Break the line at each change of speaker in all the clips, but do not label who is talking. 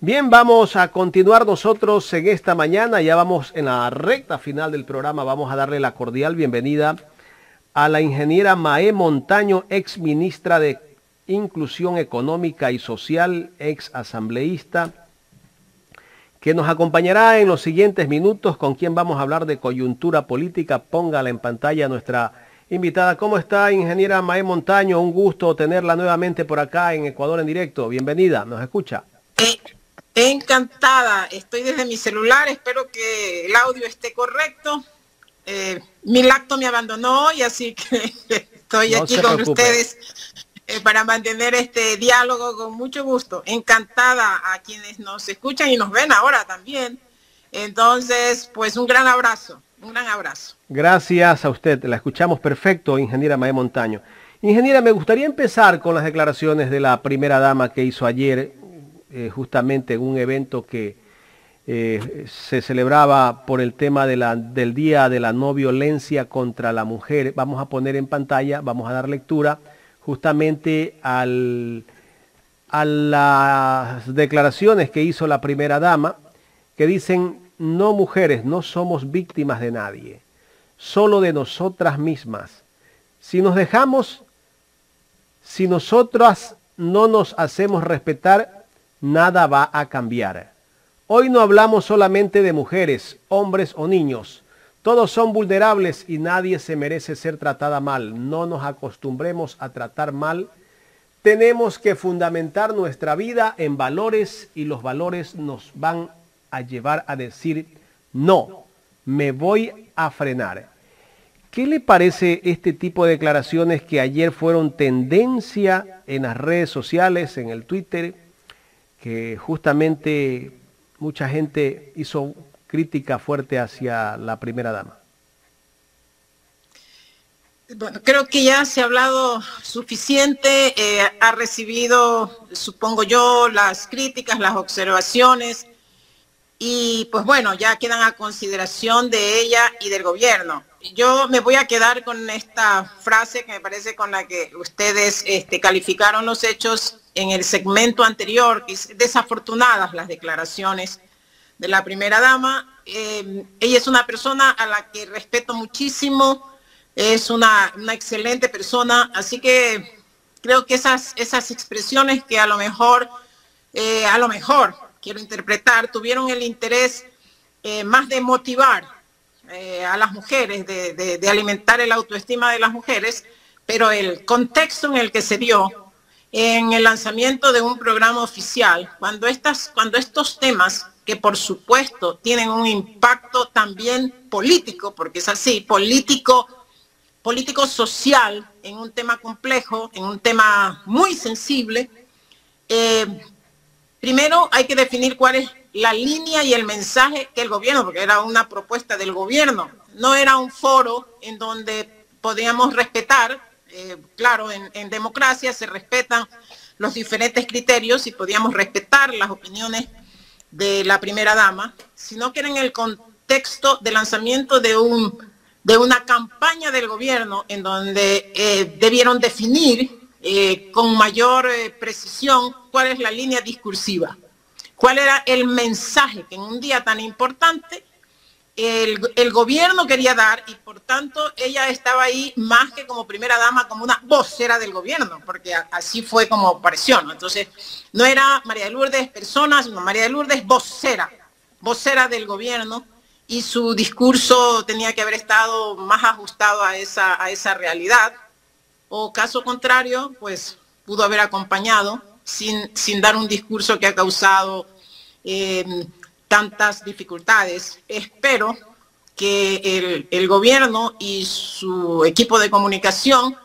Bien, vamos a continuar nosotros en esta mañana, ya vamos en la recta final del programa, vamos a darle la cordial bienvenida a la ingeniera Mae Montaño, ex ministra de Inclusión Económica y Social, ex asambleísta, que nos acompañará en los siguientes minutos, con quien vamos a hablar de coyuntura política. Póngala en pantalla nuestra invitada. ¿Cómo está, ingeniera Mae Montaño? Un gusto tenerla nuevamente por acá en Ecuador en directo. Bienvenida, ¿nos escucha?
Encantada, estoy desde mi celular, espero que el audio esté correcto. Mi lacto me abandonó hoy, así que estoy aquí con ustedes para mantener este diálogo con mucho gusto. Encantada a quienes nos escuchan y nos ven ahora también. Entonces, pues un gran abrazo, un gran abrazo.
Gracias a usted, la escuchamos perfecto, ingeniera Mae Montaño. Ingeniera, me gustaría empezar con las declaraciones de la primera dama que hizo ayer, justamente en un evento que se celebraba por el tema del Día de la No Violencia contra la Mujer. Vamos a poner en pantalla, vamos a dar lectura justamente a las declaraciones que hizo la primera dama, que dicen: no, mujeres, no somos víctimas de nadie, solo de nosotras mismas. Si nosotras no nos hacemos respetar, nada va a cambiar. Hoy no hablamos solamente de mujeres, hombres o niños. Todos son vulnerables y nadie se merece ser tratada mal. No nos acostumbremos a tratar mal. Tenemos que fundamentar nuestra vida en valores y los valores nos van a llevar a decir: no, me voy a frenar. ¿Qué le parece este tipo de declaraciones que ayer fueron tendencia en las redes sociales, en el Twitter, que justamente mucha gente hizo crítica fuerte hacia la primera dama?
Bueno, creo que ya se ha hablado suficiente, ha recibido, supongo yo, las críticas, las observaciones, y pues bueno, ya quedan a consideración de ella y del gobierno. Yo me voy a quedar con esta frase que me parece con la que ustedes calificaron los hechos en el segmento anterior, que es desafortunadas las declaraciones de la primera dama. Ella es una persona a la que respeto muchísimo, es una excelente persona, así que creo que esas expresiones que a lo mejor quiero interpretar, tuvieron el interés más de motivar a las mujeres, de alimentar el autoestima de las mujeres, pero el contexto en el que se dio en el lanzamiento de un programa oficial, cuando estos temas, que por supuesto tienen un impacto también político, porque es así, político social, en un tema complejo, en un tema muy sensible, primero hay que definir cuál es la línea y el mensaje que el gobierno, porque era una propuesta del gobierno, no era un foro en donde podíamos respetar, claro, en democracia se respetan los diferentes criterios y podíamos respetar las opiniones de la primera dama, sino que era en el contexto de lanzamiento de una campaña del gobierno en donde debieron definir con mayor precisión cuál es la línea discursiva, cuál era el mensaje que en un día tan importante el gobierno quería dar, y por tanto ella estaba ahí más que como primera dama, como una vocera del gobierno, porque así fue como pareció, ¿no? Entonces no era María de Lourdes persona, sino María de Lourdes vocera del gobierno, y su discurso tenía que haber estado más ajustado a esa realidad, o caso contrario, pues pudo haber acompañado sin dar un discurso que ha causado tantas dificultades. Espero que el gobierno y su equipo de comunicación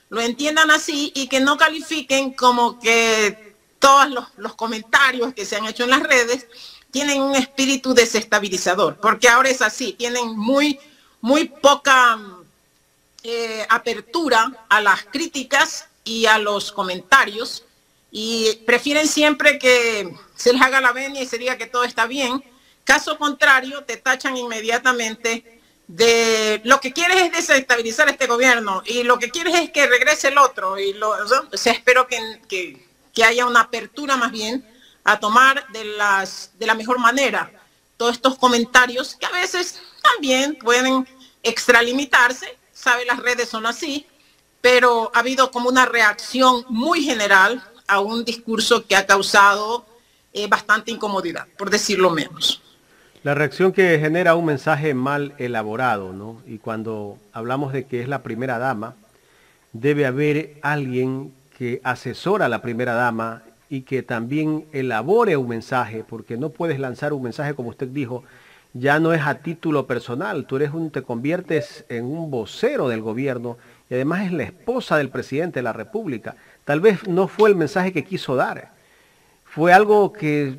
lo entiendan así y que no califiquen como que todos los comentarios que se han hecho en las redes tienen un espíritu desestabilizador, porque ahora es así, tienen muy poca apertura a las críticas y a los comentarios, y prefieren siempre que se les haga la venia y se diga que todo está bien. Caso contrario, te tachan inmediatamente de lo que quieres es desestabilizar este gobierno y lo que quieres es que regrese el otro. O sea, espero que haya una apertura más bien a tomar de la mejor manera todos estos comentarios que a veces también pueden extralimitarse, sabe, las redes son así, pero ha habido como una reacción muy general a un discurso que ha causado bastante incomodidad, por decirlo menos.
La reacción que genera un mensaje mal elaborado, ¿no? Y cuando hablamos de que es la primera dama, debe haber alguien que asesora a la primera dama y que también elabore un mensaje, porque no puedes lanzar un mensaje, como usted dijo, ya no es a título personal, te conviertes en un vocero del gobierno y además es la esposa del presidente de la República. Tal vez no fue el mensaje que quiso dar, fue algo que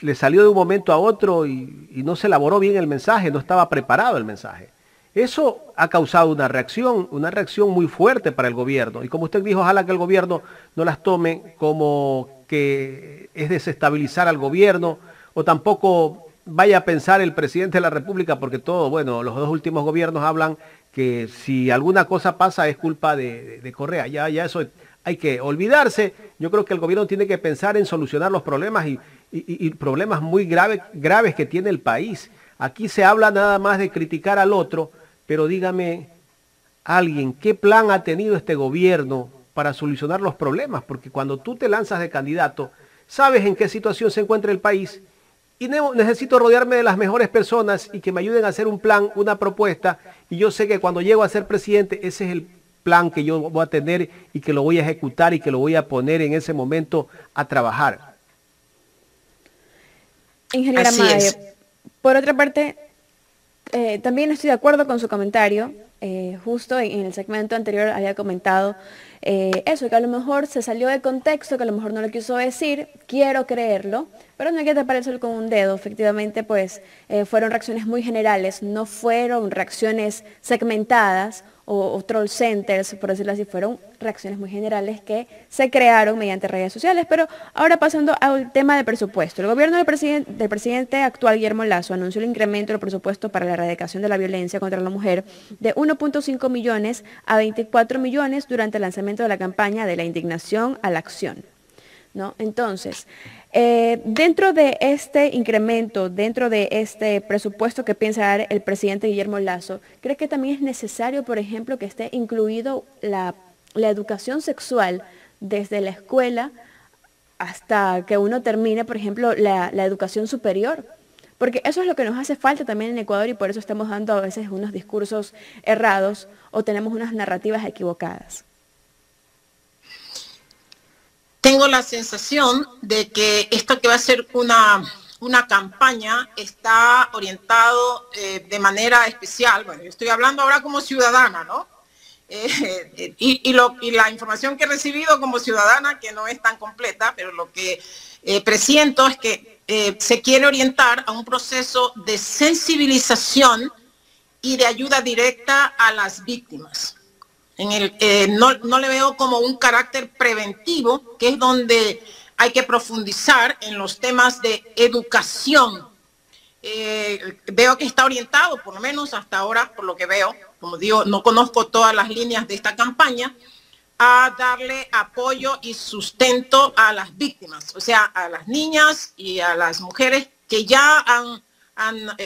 le salió de un momento a otro y no se elaboró bien el mensaje, no estaba preparado el mensaje. Eso ha causado una reacción muy fuerte para el gobierno. Y como usted dijo, ojalá que el gobierno no las tome como que es desestabilizar al gobierno, o tampoco vaya a pensar el presidente de la República, porque los dos últimos gobiernos hablan que si alguna cosa pasa es culpa de Correa. Ya eso hay que olvidarse. Yo creo que el gobierno tiene que pensar en solucionar los problemas y problemas muy graves que tiene el país. Aquí se habla nada más de criticar al otro, pero dígame alguien, ¿qué plan ha tenido este gobierno para solucionar los problemas? Porque cuando tú te lanzas de candidato, sabes en qué situación se encuentra el país y necesito rodearme de las mejores personas y que me ayuden a hacer un plan, una propuesta, y yo sé que cuando llego a ser presidente, ese es el plan que yo voy a tener y que lo voy a ejecutar y que lo voy a poner en ese momento a trabajar.
Ingeniera Maya, por otra parte, también estoy de acuerdo con su comentario. Justo en el segmento anterior había comentado eso, que a lo mejor se salió de contexto, que a lo mejor no lo quiso decir, quiero creerlo, pero no hay que tapar el sol con un dedo. Efectivamente, pues fueron reacciones muy generales, no fueron reacciones segmentadas o troll centers, por decirlo así, fueron reacciones muy generales que se crearon mediante redes sociales. Pero ahora pasando al tema del presupuesto. El gobierno del presidente actual, Guillermo Lasso, anunció el incremento del presupuesto para la erradicación de la violencia contra la mujer de 1.5 millones a 24 millones durante el lanzamiento de la campaña de la indignación a la acción, ¿no? Entonces, dentro de este incremento, dentro de este presupuesto que piensa dar el presidente Guillermo Lasso, ¿cree que también es necesario, por ejemplo, que esté incluido la educación sexual desde la escuela hasta que uno termine, por ejemplo, la educación superior? Porque eso es lo que nos hace falta también en Ecuador y por eso estamos dando a veces unos discursos errados o tenemos unas narrativas equivocadas.
Tengo la sensación de que esto que va a ser una campaña está orientado de manera especial. Bueno, yo estoy hablando ahora como ciudadana, ¿no? Y la información que he recibido como ciudadana, que no es tan completa, pero lo que presiento es que se quiere orientar a un proceso de sensibilización y de ayuda directa a las víctimas. No le veo como un carácter preventivo, que es donde hay que profundizar en los temas de educación. Veo que está orientado, por lo menos hasta ahora, por lo que veo, como digo, no conozco todas las líneas de esta campaña, a darle apoyo y sustento a las víctimas, o sea, a las niñas y a las mujeres que ya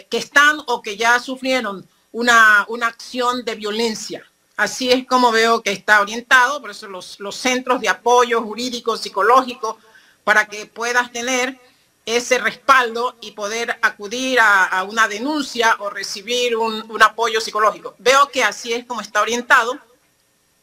que están o que ya sufrieron una acción de violencia. Así es como veo que está orientado, por eso los centros de apoyo jurídico, psicológico, para que puedas tener ese respaldo y poder acudir a una denuncia o recibir un apoyo psicológico. Veo que así es como está orientado,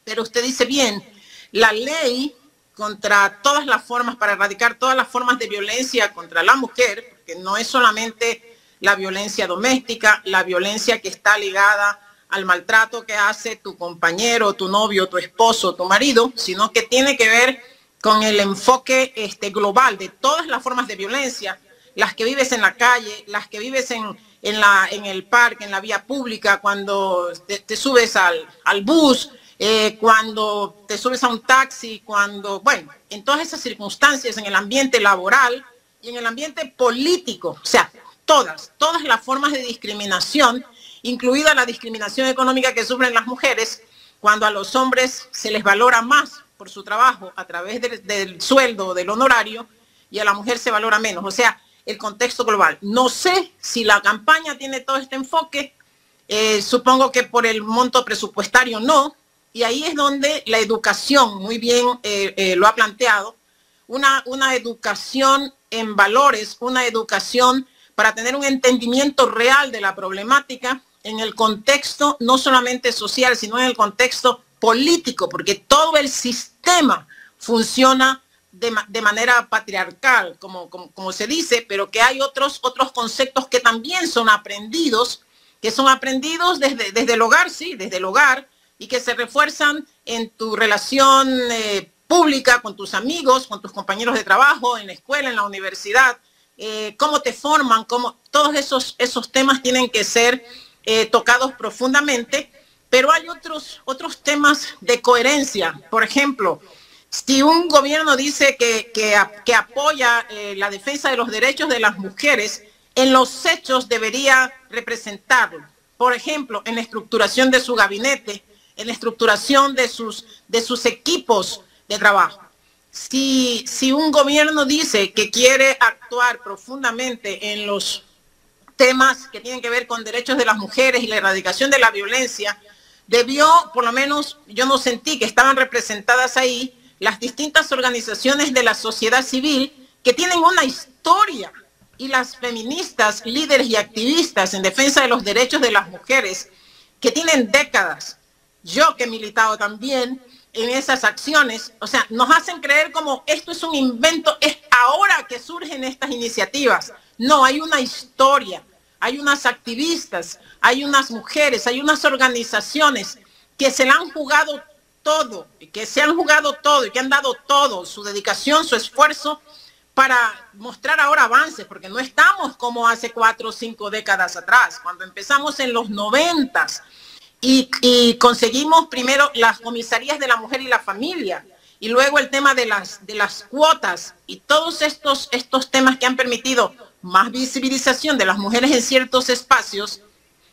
pero usted dice bien, la ley contra todas las formas, para erradicar todas las formas de violencia contra la mujer, porque no es solamente la violencia doméstica, la violencia que está ligada al maltrato que hace tu compañero, tu novio, tu esposo, tu marido, sino que tiene que ver con el enfoque global de todas las formas de violencia, las que vives en la calle, las que vives en el parque, en la vía pública, cuando te subes al bus, cuando te subes a un taxi, bueno, en todas esas circunstancias, en el ambiente laboral y en el ambiente político, o sea, todas las formas de discriminación, incluida la discriminación económica que sufren las mujeres, cuando a los hombres se les valora más por su trabajo a través del sueldo, del honorario, y a la mujer se valora menos. O sea, el contexto global. No sé si la campaña tiene todo este enfoque, supongo que por el monto presupuestario no, y ahí es donde la educación, muy bien lo ha planteado, una educación en valores, una educación para tener un entendimiento real de la problemática en el contexto no solamente social, sino en el contexto político, porque todo el sistema funciona de manera patriarcal, como se dice, pero que hay otros conceptos que también son aprendidos, desde el hogar, sí, desde el hogar, y que se refuerzan en tu relación pública, con tus amigos, con tus compañeros de trabajo, en la escuela, en la universidad, cómo te forman, todos esos temas tienen que ser tocados profundamente, pero hay otros temas de coherencia. Por ejemplo, si un gobierno dice que apoya la defensa de los derechos de las mujeres, en los hechos debería representarlo. Por ejemplo, en la estructuración de su gabinete, en la estructuración de sus equipos de trabajo. Si un gobierno dice que quiere actuar profundamente en los temas que tienen que ver con derechos de las mujeres y la erradicación de la violencia, debió, por lo menos yo no sentí que estaban representadas ahí las distintas organizaciones de la sociedad civil que tienen una historia, y las feministas, líderes y activistas en defensa de los derechos de las mujeres que tienen décadas. Yo que he militado también en esas acciones, o sea, nos hacen creer como esto es un invento, es ahora que surgen estas iniciativas. No, hay una historia, hay unas activistas, hay unas mujeres, hay unas organizaciones que se la han jugado todo, y que han dado todo, su dedicación, su esfuerzo, para mostrar ahora avances, porque no estamos como hace 4 o 5 décadas atrás, cuando empezamos en los 90s y conseguimos primero las comisarías de la mujer y la familia, y luego el tema de las cuotas, y todos estos temas que han permitido más visibilización de las mujeres en ciertos espacios,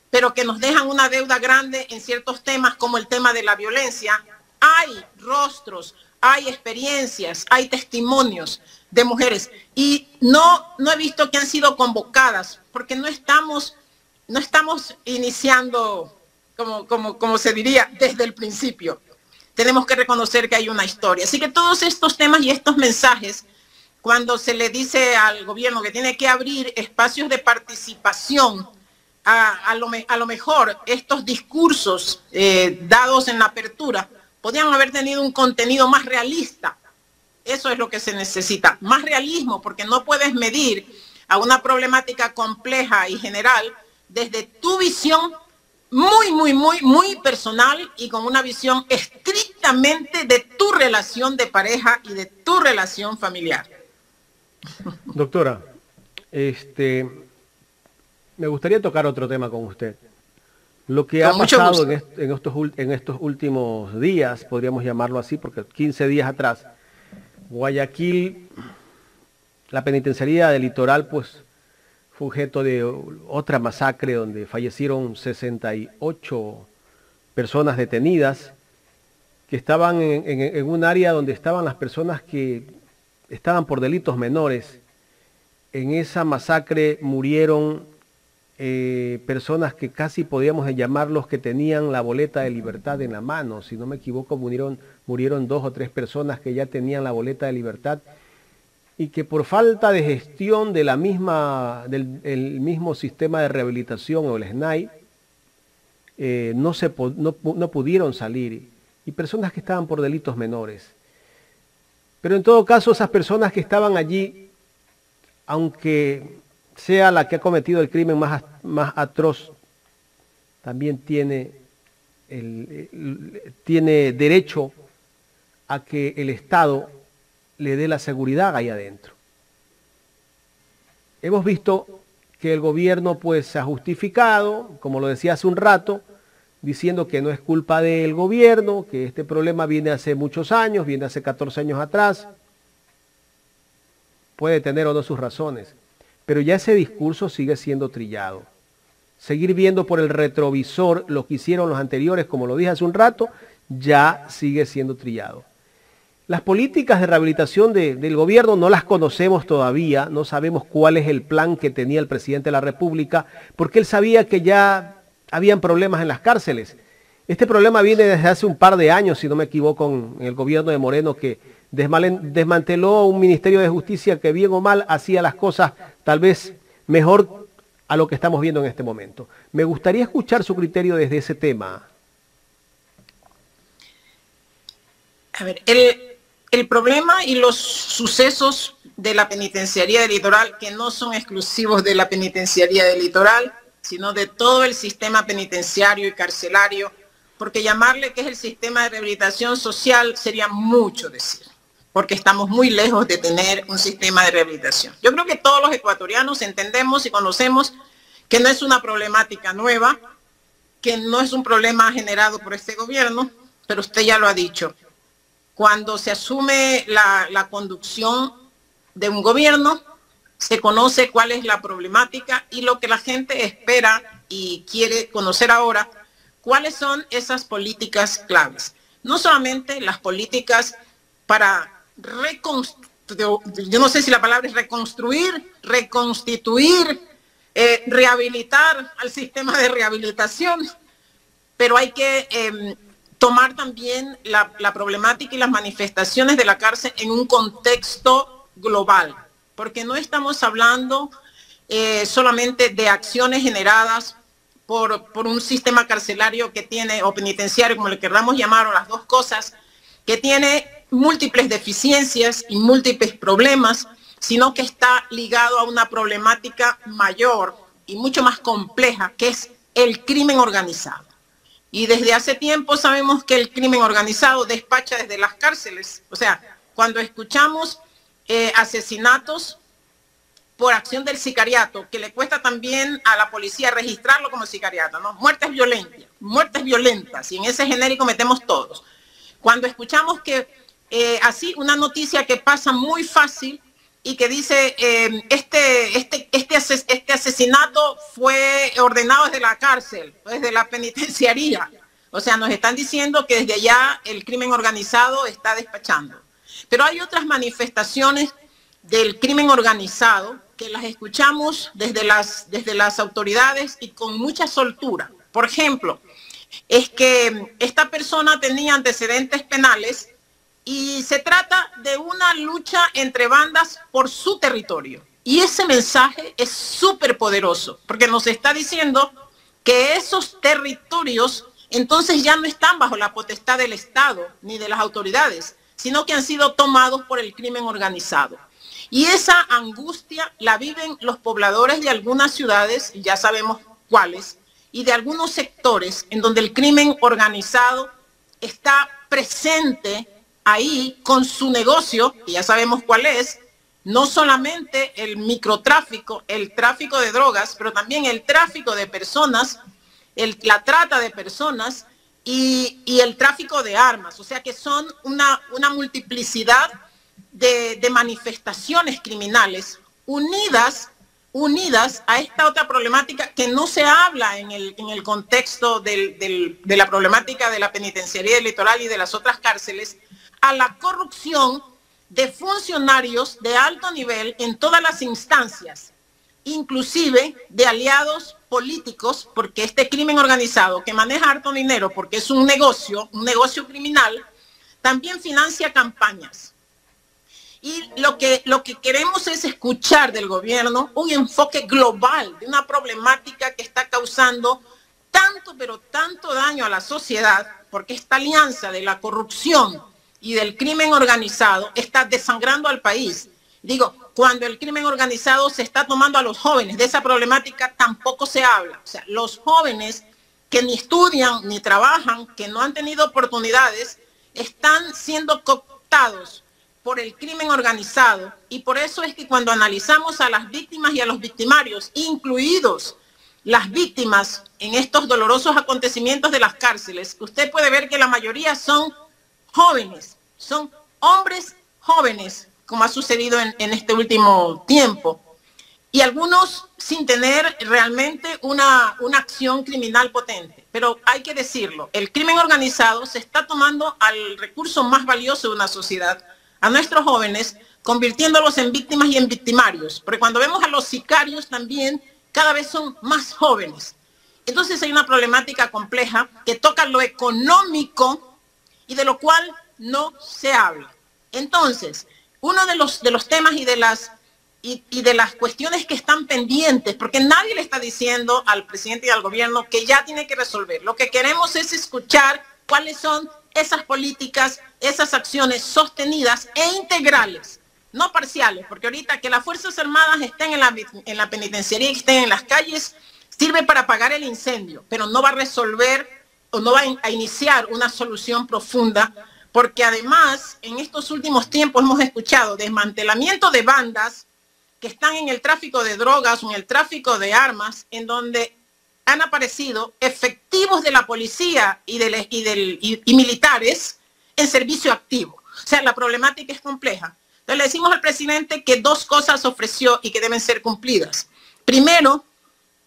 pero que nos dejan una deuda grande en ciertos temas, como el tema de la violencia. Hay rostros, hay experiencias, hay testimonios de mujeres, y no he visto que han sido convocadas, porque no estamos iniciando, como se diría, desde el principio. Tenemos que reconocer que hay una historia. Así que todos estos temas y estos mensajes, cuando se le dice al gobierno que tiene que abrir espacios de participación, a lo mejor estos discursos dados en la apertura podrían haber tenido un contenido más realista. Eso es lo que se necesita, más realismo, porque no puedes medir a una problemática compleja y general desde tu visión muy personal y con una visión estrictamente de tu relación de pareja y de tu relación familiar.
Doctora, me gustaría tocar otro tema con usted. Lo que ha pasado en estos últimos días, podríamos llamarlo así, porque 15 días atrás, Guayaquil, la penitenciaría del Litoral, pues fue objeto de otra masacre donde fallecieron 68 personas detenidas que estaban en un área donde estaban las personas que estaban por delitos menores. En esa masacre murieron personas que casi podíamos llamarlos que tenían la boleta de libertad en la mano. Si no me equivoco, murieron 2 o 3 personas que ya tenían la boleta de libertad y que por falta de gestión de del mismo sistema de rehabilitación o el SNAI no pudieron salir, y personas que estaban por delitos menores. Pero en todo caso, esas personas que estaban allí, aunque sea la que ha cometido el crimen más atroz, también tiene derecho a que el Estado le dé la seguridad ahí adentro. Hemos visto que el gobierno pues se ha justificado, como lo decía hace un rato, diciendo que no es culpa del gobierno, que este problema viene hace muchos años, viene hace 14 años atrás. Puede tener o no sus razones, pero ya ese discurso sigue siendo trillado. Seguir viendo por el retrovisor lo que hicieron los anteriores, como lo dije hace un rato, ya sigue siendo trillado. Las políticas de rehabilitación del gobierno no las conocemos todavía, no sabemos cuál es el plan que tenía el presidente de la República, porque él sabía que ya habían problemas en las cárceles. Este problema viene desde hace un par de años, si no me equivoco, en el gobierno de Moreno, que desmanteló un Ministerio de Justicia que bien o mal hacía las cosas tal vez mejor a lo que estamos viendo en este momento. Me gustaría escuchar su criterio desde ese tema.
A ver, el problema y los sucesos de la penitenciaría del Litoral, que no son exclusivos de la penitenciaría del Litoral, sino de todo el sistema penitenciario y carcelario, porque llamarle que es el sistema de rehabilitación social sería mucho decir, porque estamos muy lejos de tener un sistema de rehabilitación. Yo creo que todos los ecuatorianos entendemos y conocemos que no es una problemática nueva, que no es un problema generado por este gobierno, pero usted ya lo ha dicho. Cuando se asume la conducción de un gobierno, se conoce cuál es la problemática y lo que la gente espera y quiere conocer ahora, cuáles son esas políticas claves. No solamente las políticas para yo no sé si la palabra es reconstruir, reconstituir, rehabilitar al sistema de rehabilitación, pero hay que tomar también la problemática y las manifestaciones de la cárcel en un contexto global, porque no estamos hablando solamente de acciones generadas por un sistema carcelario que tiene, o penitenciario, como le queramos llamar, o las dos cosas, que tiene múltiples deficiencias y múltiples problemas, sino que está ligado a una problemática mayor y mucho más compleja, que es el crimen organizado. Y desde hace tiempo sabemos que el crimen organizado despacha desde las cárceles. O sea, cuando escuchamos asesinatos por acción del sicariato, que le cuesta también a la policía registrarlo como sicariato, ¿no? Muertes violentas, y en ese genérico metemos todos. Cuando escuchamos que así una noticia que pasa muy fácil y que dice este asesinato fue ordenado desde la cárcel, desde la penitenciaría. O sea, nos están diciendo que desde allá el crimen organizado está despachando. Pero hay otras manifestaciones del crimen organizado que las escuchamos desde las autoridades y con mucha soltura. Por ejemplo, es que esta persona tenía antecedentes penales y se trata de una lucha entre bandas por su territorio. Y ese mensaje es súper poderoso, porque nos está diciendo que esos territorios entonces ya no están bajo la potestad del Estado ni de las autoridades, sino que han sido tomados por el crimen organizado. Y esa angustia la viven los pobladores de algunas ciudades, ya sabemos cuáles, y de algunos sectores en donde el crimen organizado está presente ahí con su negocio, y ya sabemos cuál es, no solamente el microtráfico, el tráfico de drogas, pero también el tráfico de personas, la trata de personas y el tráfico de armas. O sea que son una multiplicidad de manifestaciones criminales unidas a esta otra problemática que no se habla en el contexto de la problemática de la penitenciaría del Litoral y de las otras cárceles, a la corrupción de funcionarios de alto nivel en todas las instancias, inclusive de aliados políticos, porque este crimen organizado que maneja harto dinero, porque es un negocio criminal, también financia campañas. Y lo que queremos es escuchar del gobierno un enfoque global de una problemática que está causando tanto, pero tanto daño a la sociedad, porque esta alianza de la corrupción y del crimen organizado está desangrando al país. Digo, cuando el crimen organizado se está tomando a los jóvenes, de esa problemática tampoco se habla. O sea, los jóvenes que ni estudian ni trabajan, que no han tenido oportunidades, están siendo cooptados por el crimen organizado. Y por eso es que cuando analizamos a las víctimas y a los victimarios, incluidos las víctimas en estos dolorosos acontecimientos de las cárceles, usted puede ver que la mayoría son jóvenes, son hombres jóvenes, como ha sucedido en este último tiempo. y algunos sin tener realmente una acción criminal potente. Pero hay que decirlo, el crimen organizado se está tomando al recurso más valioso de una sociedad, a nuestros jóvenes, convirtiéndolos en víctimas y en victimarios. Porque cuando vemos a los sicarios también, cada vez son más jóvenes. Entonces hay una problemática compleja que toca lo económico y de lo cual no se habla. Entonces, uno de los temas y de las cuestiones que están pendientes, porque nadie le está diciendo al presidente y al gobierno que ya tiene que resolver. Lo que queremos es escuchar cuáles son esas políticas, esas acciones sostenidas e integrales, no parciales, porque ahorita que las Fuerzas Armadas estén en la penitenciaría y estén en las calles, sirve para apagar el incendio, pero no va a resolver o no va a iniciar una solución profunda, porque además en estos últimos tiempos hemos escuchado desmantelamiento de bandas que están en el tráfico de drogas o en el tráfico de armas, en donde han aparecido efectivos de la policía y militares en servicio activo. O sea, la problemática es compleja. Entonces le decimos al presidente que dos cosas ofreció y que deben ser cumplidas. Primero,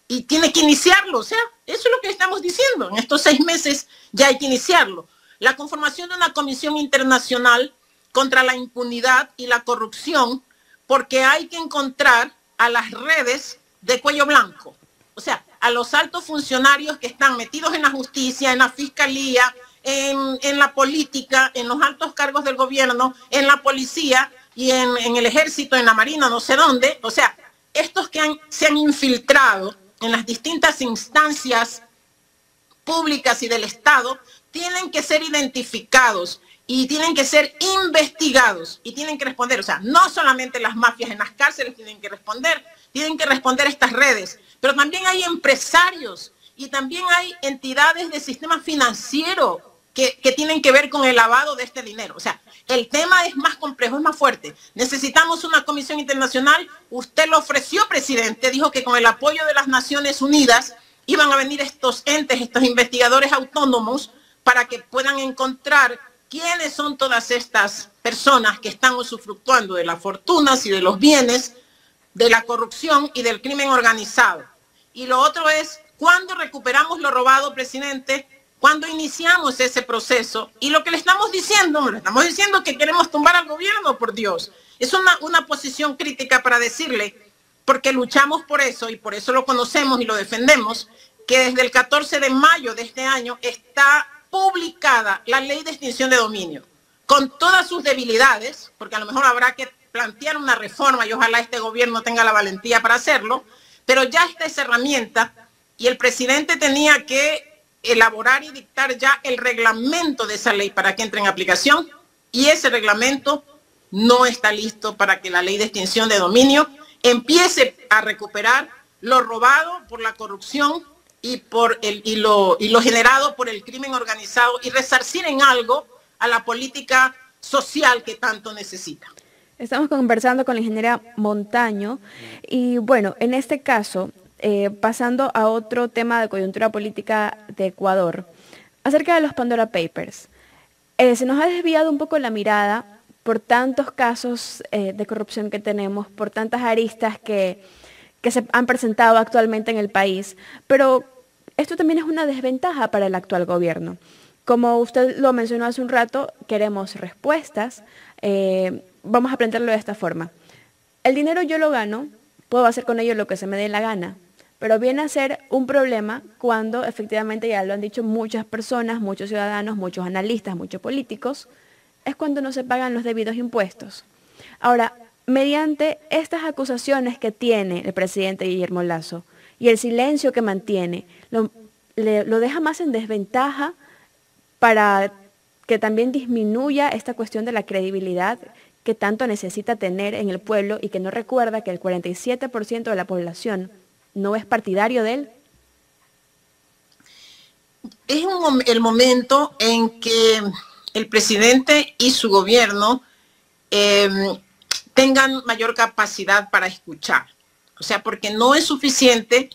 y tiene que iniciarlo, o sea, eso es lo que estamos diciendo. En estos 6 meses ya hay que iniciarlo. La conformación de una comisión internacional contra la impunidad y la corrupción, porque hay que encontrar a las redes de cuello blanco. O sea, a los altos funcionarios que están metidos en la justicia, en la fiscalía, en la política, en los altos cargos del gobierno, en la policía y en el ejército, en la marina, no sé dónde. O sea, estos que se han infiltrado en las distintas instancias públicas y del Estado tienen que ser identificados y tienen que ser investigados y tienen que responder. O sea, no solamente las mafias en las cárceles tienen que responder estas redes, pero también hay empresarios y también hay entidades del sistema financiero que tienen que ver con el lavado de este dinero. O sea, el tema es más complejo, es más fuerte. Necesitamos una comisión internacional. Usted lo ofreció, presidente, dijo que con el apoyo de las Naciones Unidas iban a venir estos entes, estos investigadores autónomos, para que puedan encontrar quiénes son todas estas personas que están usufructuando de las fortunas y de los bienes, de la corrupción y del crimen organizado. Y lo otro es, ¿cuándo recuperamos lo robado, presidente? ¿Cuándo iniciamos ese proceso? Y lo que le estamos diciendo que queremos tumbar al gobierno, por Dios. Es una posición crítica para decirle, porque luchamos por eso y por eso lo conocemos y lo defendemos, que desde el 14 de mayo de este año está publicada la ley de extinción de dominio, con todas sus debilidades, porque a lo mejor habrá que plantear una reforma y ojalá este gobierno tenga la valentía para hacerlo, pero ya está esa herramienta y el presidente tenía que elaborar y dictar ya el reglamento de esa ley para que entre en aplicación y ese reglamento no está listo para que la ley de extinción de dominio empiece a recuperar lo robado por la corrupción y lo generado por el crimen organizado y resarcir en algo a la política social que tanto necesita.
Estamos conversando con la ingeniera Montaño y bueno, en este caso, pasando a otro tema de coyuntura política de Ecuador, acerca de los Pandora Papers. Se nos ha desviado un poco la mirada por tantos casos de corrupción que tenemos, por tantas aristas que se han presentado actualmente en el país, pero esto también es una desventaja para el actual gobierno. Como usted lo mencionó hace un rato, queremos respuestas. Vamos a plantearlo de esta forma. El dinero yo lo gano, puedo hacer con ello lo que se me dé la gana, pero viene a ser un problema cuando efectivamente, ya lo han dicho muchas personas, muchos ciudadanos, muchos analistas, muchos políticos, es cuando no se pagan los debidos impuestos. Ahora, mediante estas acusaciones que tiene el presidente Guillermo Lasso y el silencio que mantiene, lo deja más en desventaja para que también disminuya esta cuestión de la credibilidad que tanto necesita tener en el pueblo y que no recuerda que el 47% de la población no es partidario de él.
Es el momento en que el presidente y su gobierno tengan mayor capacidad para escuchar. O sea, porque no es suficiente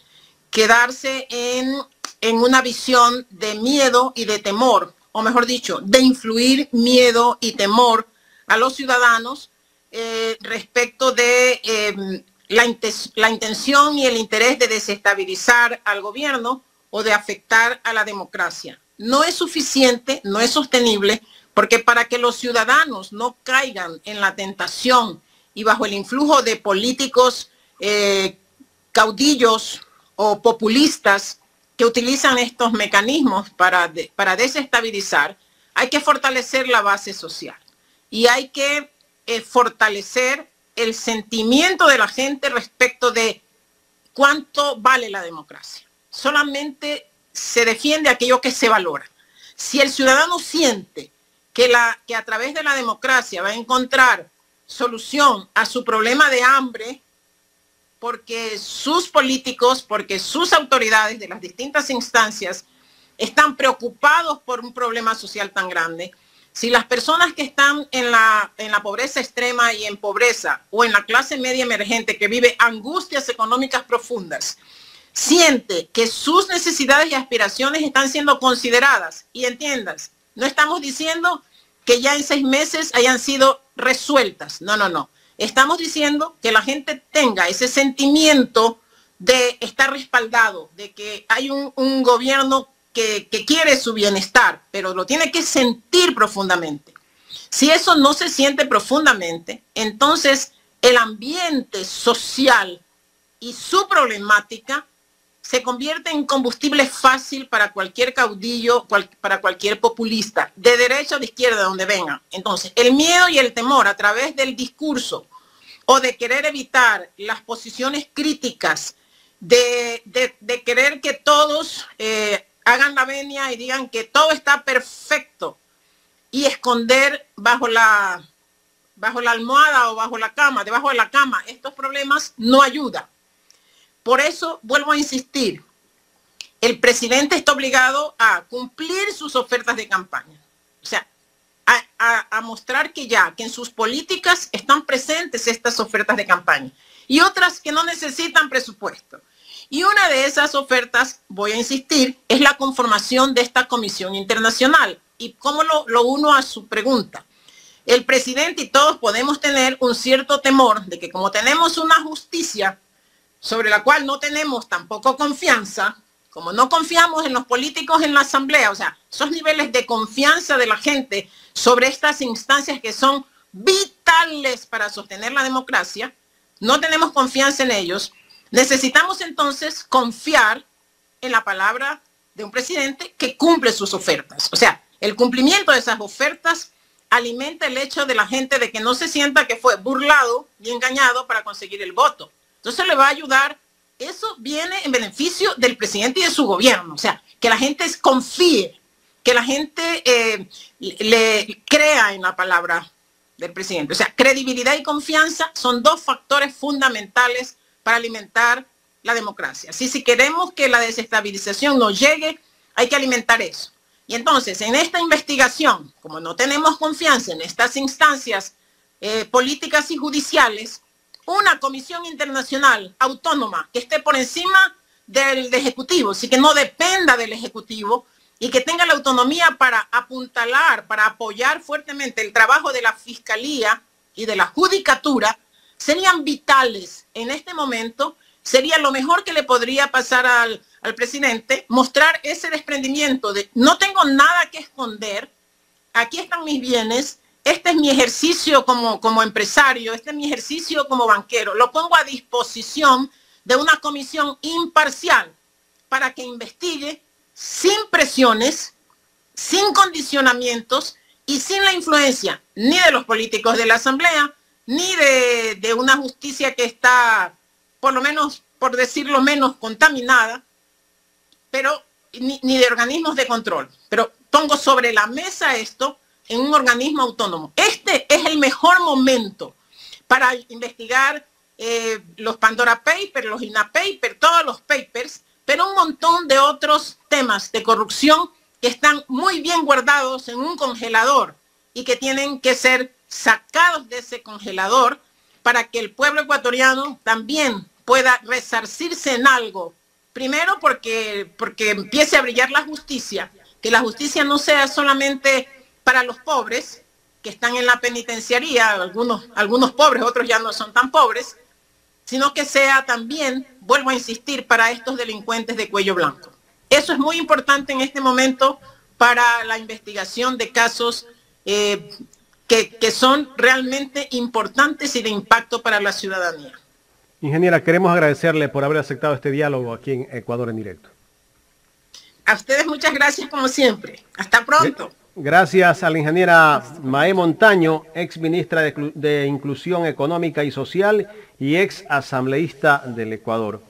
quedarse en una visión de miedo y de temor, o mejor dicho, de influir miedo y temor a los ciudadanos respecto de la intención y el interés de desestabilizar al gobierno o de afectar a la democracia. No es suficiente, no es sostenible, porque para que los ciudadanos no caigan en la tentación y bajo el influjo de políticos caudillos o populistas que utilizan estos mecanismos para desestabilizar, hay que fortalecer la base social y hay que fortalecer el sentimiento de la gente respecto de cuánto vale la democracia. Solamente se defiende aquello que se valora. Si el ciudadano siente que a través de la democracia va a encontrar solución a su problema de hambre, porque sus políticos, porque sus autoridades de las distintas instancias están preocupados por un problema social tan grande, si las personas que están en la pobreza extrema y en pobreza o en la clase media emergente que vive angustias económicas profundas, siente que sus necesidades y aspiraciones están siendo consideradas y entiendas, no estamos diciendo que ya en 6 meses hayan sido resueltas, no. Estamos diciendo que la gente tenga ese sentimiento de estar respaldado, de que hay un gobierno que quiere su bienestar, pero lo tiene que sentir profundamente. Si eso no se siente profundamente, entonces el ambiente social y su problemática se convierte en combustible fácil para cualquier caudillo, para cualquier populista, de derecha o de izquierda, donde venga. Entonces, el miedo y el temor a través del discurso o de querer evitar las posiciones críticas, de querer que todos hagan la venia y digan que todo está perfecto y esconder bajo la almohada o bajo la cama, debajo de la cama, estos problemas no ayudan. Por eso vuelvo a insistir, el presidente está obligado a cumplir sus ofertas de campaña. O sea, a mostrar que en sus políticas están presentes estas ofertas de campaña y otras que no necesitan presupuesto. Y una de esas ofertas, voy a insistir, es la conformación de esta comisión internacional. ¿Y cómo lo uno a su pregunta? El presidente y todos podemos tener un cierto temor de que como tenemos una justicia sobre la cual no tenemos tampoco confianza, como no confiamos en los políticos en la asamblea, o sea, esos niveles de confianza de la gente sobre estas instancias que son vitales para sostener la democracia, no tenemos confianza en ellos, necesitamos entonces confiar en la palabra de un presidente que cumple sus ofertas. O sea, el cumplimiento de esas ofertas alimenta el hecho de la gente de que no se sienta que fue burlado y engañado para conseguir el voto. Entonces le va a ayudar. Eso viene en beneficio del presidente y de su gobierno. O sea, que la gente confíe, que la gente le crea en la palabra del presidente. O sea, credibilidad y confianza son 2 factores fundamentales para alimentar la democracia. Así, si queremos que la desestabilización nos llegue, hay que alimentar eso. Y entonces, en esta investigación, como no tenemos confianza en estas instancias políticas y judiciales, una comisión internacional autónoma que esté por encima del Ejecutivo, así que no dependa del Ejecutivo y que tenga la autonomía para apuntalar, para apoyar fuertemente el trabajo de la Fiscalía y de la Judicatura, serían vitales en este momento. Sería lo mejor que le podría pasar al presidente, mostrar ese desprendimiento de no tengo nada que esconder, aquí están mis bienes, este es mi ejercicio como empresario, este es mi ejercicio como banquero, lo pongo a disposición de una comisión imparcial para que investigue sin presiones, sin condicionamientos y sin la influencia ni de los políticos de la Asamblea, ni de una justicia que está, por lo menos, por decirlo menos, contaminada, pero ni de organismos de control. Pero pongo sobre la mesa esto en un organismo autónomo. Este es el mejor momento para investigar los Pandora Papers, los INA Papers, todos los papers, pero un montón de otros temas de corrupción que están muy bien guardados en un congelador y que tienen que ser sacados de ese congelador para que el pueblo ecuatoriano también pueda resarcirse en algo. Primero porque empiece a brillar la justicia, que la justicia no sea solamente para los pobres que están en la penitenciaría, algunos pobres, otros ya no son tan pobres, sino que sea también, vuelvo a insistir, para estos delincuentes de cuello blanco. Eso es muy importante en este momento para la investigación de casos que son realmente importantes y de impacto para la ciudadanía.
Ingeniera, queremos agradecerle por haber aceptado este diálogo aquí en Ecuador en Directo.
A ustedes muchas gracias como siempre. Hasta pronto.
Gracias a la ingeniera Mae Montaño, ex ministra de Inclusión Económica y Social y ex asambleísta del Ecuador.